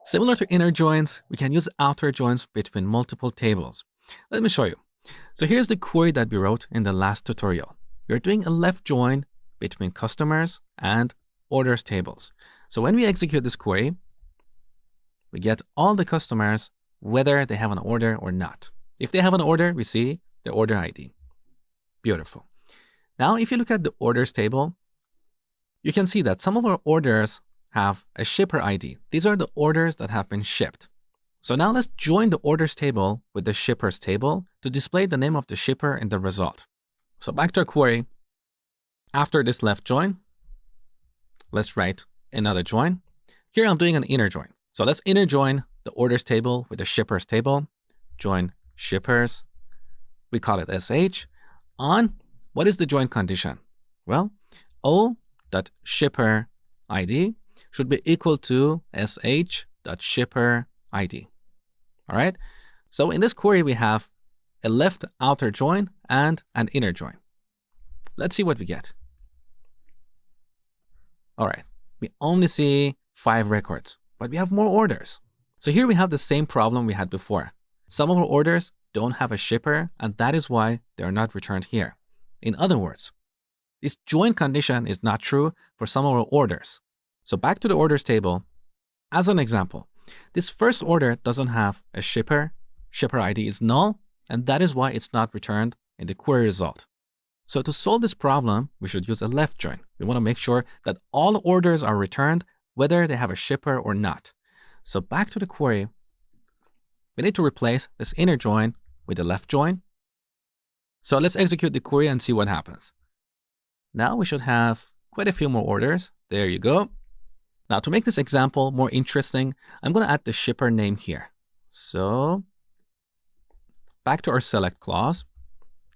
Similar to inner joins, we can use outer joins between multiple tables. Let me show you. So here's the query that we wrote in the last tutorial. We're doing a left join between customers and orders tables. So when we execute this query, we get all the customers, whether they have an order or not. If they have an order, we see the order ID. Beautiful. Now, if you look at the orders table, you can see that some of our orders have a shipper ID. These are the orders that have been shipped. So now let's join the orders table with the shippers table to display the name of the shipper in the result. So back to our query. After this left join, let's write another join. Here I'm doing an inner join. So let's inner join the orders table with the shippers table. Join shippers. We call it SH. On, what is the join condition? Well, O.shipper ID should be equal to sh.shipper ID. All right. So in this query, we have a left outer join and an inner join. Let's see what we get. All right. We only see 5 records, but we have more orders. So here we have the same problem we had before. Some of our orders don't have a shipper, and that is why they are not returned here. In other words, this join condition is not true for some of our orders. So back to the orders table. As an example, this first order doesn't have a shipper. Shipper ID is null, and that is why it's not returned in the query result. So to solve this problem, we should use a left join. We want to make sure that all orders are returned, whether they have a shipper or not. So back to the query, we need to replace this inner join with a left join. So let's execute the query and see what happens. Now we should have quite a few more orders. There you go. Now to make this example more interesting, I'm going to add the shipper name here. So back to our select clause.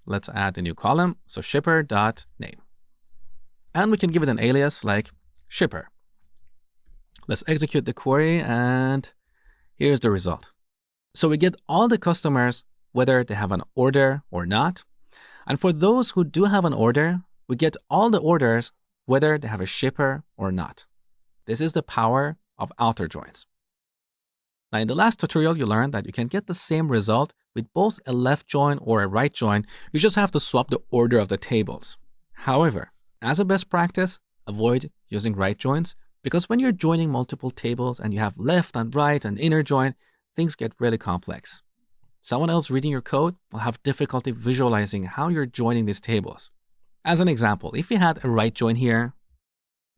Let's add a new column. So shipper.name. And we can give it an alias like shipper. Let's execute the query and here's the result. So we get all the customers, whether they have an order or not. And for those who do have an order, we get all the orders, whether they have a shipper or not. This is the power of outer joins. Now, in the last tutorial, you learned that you can get the same result with both a left join or a right join. You just have to swap the order of the tables. However, as a best practice, avoid using right joins because when you're joining multiple tables and you have left and right and inner join, things get really complex. Someone else reading your code will have difficulty visualizing how you're joining these tables. As an example, if you had a right join here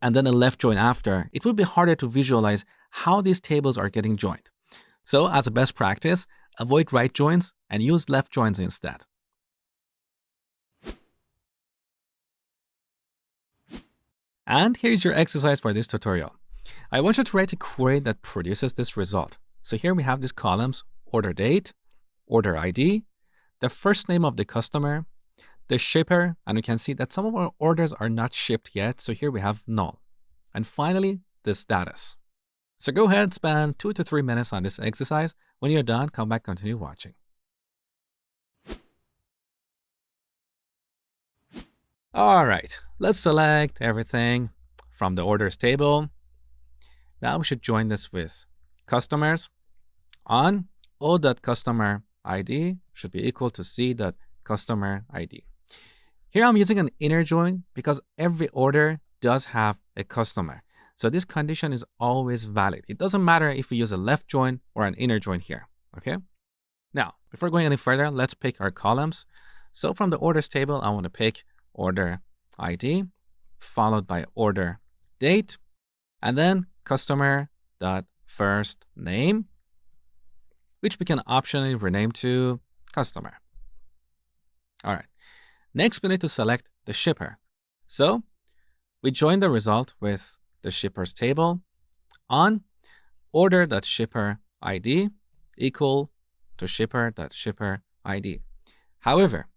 and then a left join after, it would be harder to visualize how these tables are getting joined. So as a best practice, avoid right joins and use left joins instead. And here's your exercise for this tutorial. I want you to write a query that produces this result. So here we have these columns: order date, order ID, the first name of the customer, the shipper, and you can see that some of our orders are not shipped yet. So here we have null. And finally, the status. So go ahead, spend 2 to 3 minutes on this exercise. When you're done, come back, continue watching. All right, let's select everything from the orders table. Now we should join this with customers. On O.customer ID should be equal to C.customer ID. Here I'm using an inner join because every order does have a customer. So this condition is always valid. It doesn't matter if we use a left join or an inner join here, okay? Now, before going any further, let's pick our columns. So from the orders table, I want to pick order ID, followed by order date, and then customer.first name, which we can optionally rename to customer. All right. Next, we need to select the shipper. So we join the result with the shippers table on order.shipper ID equal to shipper.shipper ID. However,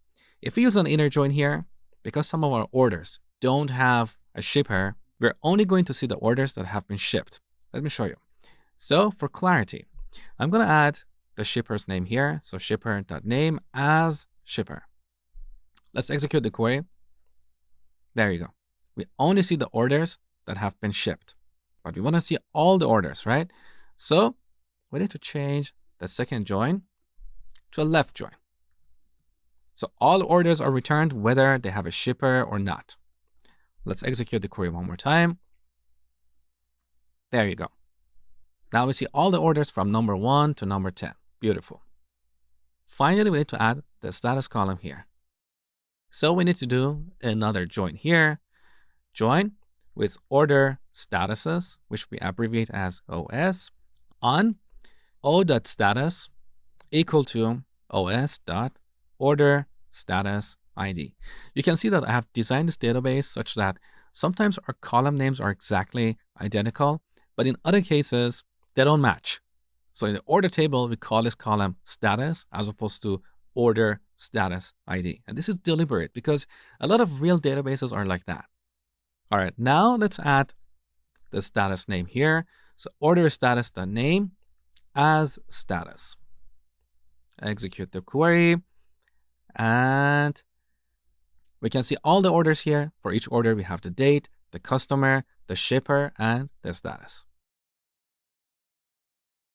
if we use an inner join here, because some of our orders don't have a shipper, we're only going to see the orders that have been shipped. Let me show you. So for clarity, I'm going to add the shipper's name here. So shipper.name as shipper. Let's execute the query. There you go. We only see the orders that have been shipped, but we want to see all the orders, right? So we need to change the second join to a left join. So all orders are returned whether they have a shipper or not. Let's execute the query one more time. There you go. Now we see all the orders from number 1 to number 10. Beautiful. Finally, we need to add the status column here. So we need to do another join here. Join with order statuses, which we abbreviate as OS, on o.status equal to os.order status ID. You can see that I have designed this database such that sometimes our column names are exactly identical, but in other cases, they don't match. So in the order table, we call this column status as opposed to order status ID. And this is deliberate because a lot of real databases are like that. All right, now let's add the status name here. So order status.name as status. Execute the query. And we can see all the orders here. For each order, we have the date, the customer, the shipper, and the status.